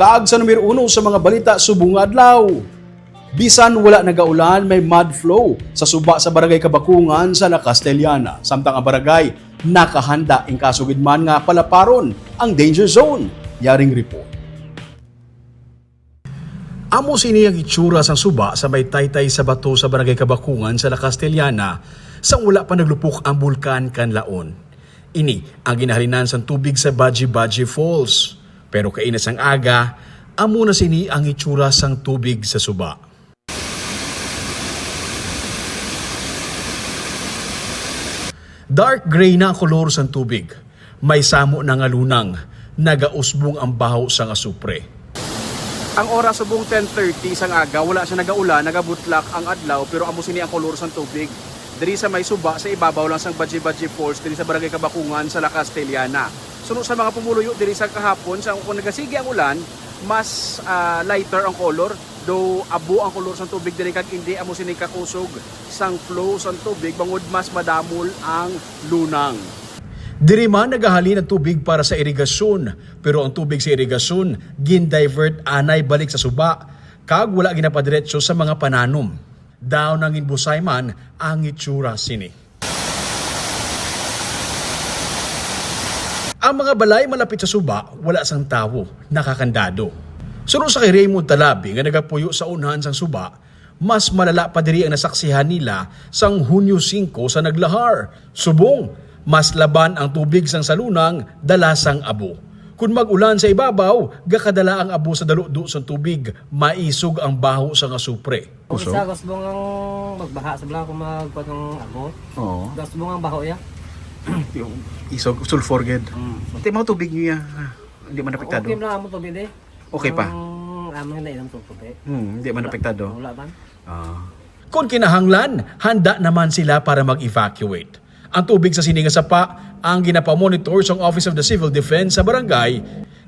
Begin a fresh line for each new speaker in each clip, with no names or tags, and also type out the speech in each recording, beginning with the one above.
Kaag sa numero 1 sa mga balita subong nga adlaw. Bisan wala nagaulan, may mud flow sa suba sa barangay Kabakungan sa La Castellana. Samtang ang barangay nakahanda in kaso gidman nga palaparon ang danger zone. Yaring report. Amo sini ang itsura sang suba sa may taytay sa bato sa barangay Kabakungan sa La Castellana sang wala pa naglupok ang bulkan Kanlaon. Ini ang ginahalinan sang tubig sa Baji-Baji Falls. Pero kainas ang aga, amo na sini ang itsura sang tubig sa suba. Dark gray na ang kolor sang tubig. May samo na nga lunang, nagausbong ang baho sang asupre. Ang oras subong 10:30 sang aga, wala siya nagaulan, nagabutlak ang adlaw pero amo sini ang kolor sang tubig. Diri sa may suba sa ibabaw lang sang Baji-Baji Falls diri sa barangay Kabakungan sa La Castellana. Sunod sa mga pumuluyo diri sa kahapon sa kung nagasigi ang ulan, mas lighter ang color, do abo ang kolor sang tubig diri kag hindi amo sini kakusog sang flow sang tubig bangod mas madamol ang lunang. Diri man nagahalin ang tubig para sa irigasyon, pero ang tubig sa irigasyon gin-divert anay balik sa suba, kag wala ginapadiretso sa mga pananom. Daw nang inbusay man ang itsura sini. Ang mga balay malapit sa suba, wala sang tawo, nakakandado. Sunod sa kay Raymond Talabi nga nagapuyo sa unahan sang suba, mas malala pa diri ang nasaksihan nila sang Hunyo 5 sa naglahar. Subong, mas laban ang tubig sang salunang dala sang abo. Kung mag-ulan sa ibabaw, gakadala ang abo sa daludo sang tubig, maisog ang baho sang asupre.
Kung isa, gusto mong magbaha sa blang kung magpot ng abo.
Oo.
Gusto mong ang baho ya.
Yung isog, sulfur ged. Ito mga tubig niya, hindi man apektado.
Okay na amo tubig eh.
Okay pa?
Amo na ilang tubig.
Hindi man apektado.
Wala ba?
Kung kinahanglan, handa naman sila para mag-evacuate. Ang tubig sa sininga sapa ang ginapamonitor sa Office of the Civil Defense sa barangay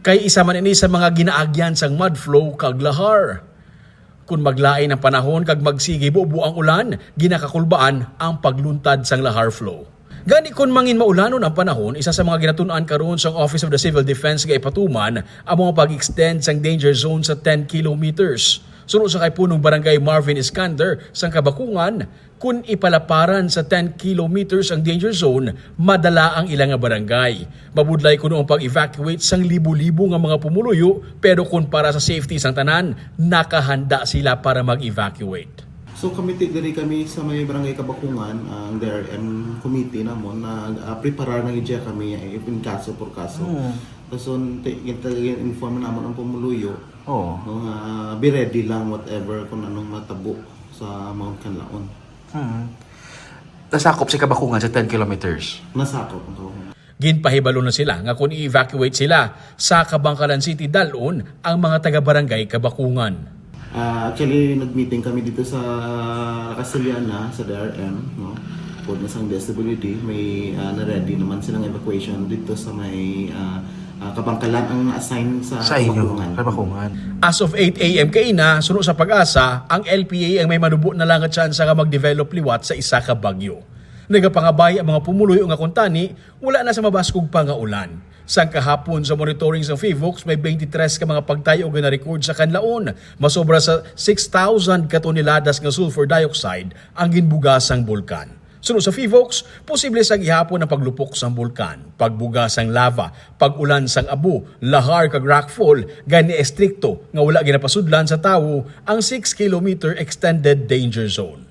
kay isa man ini sa mga ginaagyan sang mud flow kag lahar. Kung maglain ang panahon kag magsige buo ang ulan, ginakakulbaan ang pagluntad sang lahar flow. Gani kung mangin maulanon ang panahon, isa sa mga ginatun-an karon sa Office of the Civil Defense kay patuman ang mga pag-extend sang danger zone sa 10 kilometers. Sunod sa kay punong barangay Marvin Iskander sang Kabakungan, kung ipalaparan sa 10 kilometers ang danger zone, madala ang ilang nga barangay. Mabudlay kuno ang pag-evacuate sang libo-libo nga mga pumuluyo, pero kung para sa safety sang tanan, nakahanda sila para mag-evacuate.
So committee diri kami sa may barangay Kabakungan, ang DRM committee namon na preparar ng idea kami in kaso por kaso. Tapos inform namon ang pumuluyo. No, be ready lang whatever kung anong matabo sa Mount Kanlaon.
Nasakop si Kabakungan sa 10 kilometers.
Nasakop ang Kabakungan.
Ginpahibalo na sila nga kung i-evacuate sila sa Kabangkalan City dalon ang mga taga-barangay Kabakungan.
Actually, nag-meeting kami dito sa La Castellana, sa DRM, no? Kung nasang DSWD, may na-ready naman silang evacuation dito sa may Kabangkalan ang na-assign sa Kabakungan.
As of 8 a.m. kaina, sunod sa pag-asa, ang LPA ang may manubo na lang at tsansa nga mag-develop liwat sa isa ka bagyo. Nagapangabay ang mga pumuloy nga kuntani, wala na sa mabaskog pa nga ulan. Sang kahapon sa monitoring sa FIVOX, may 23 ka mga pagtayo nga na-record sa Kanlaon. Masobra sa 6,000 katoneladas nga sulfur dioxide ang ginbugas sang bulkan. Sunod sa FIVOX, posible sang ihapon ang paglupok sang bulkan, pagbugas sang lava, pag-ulan sang abo, lahar kag rockfall, gani estrikto nga wala ginapasudlan sa tawo ang 6 kilometer extended danger zone.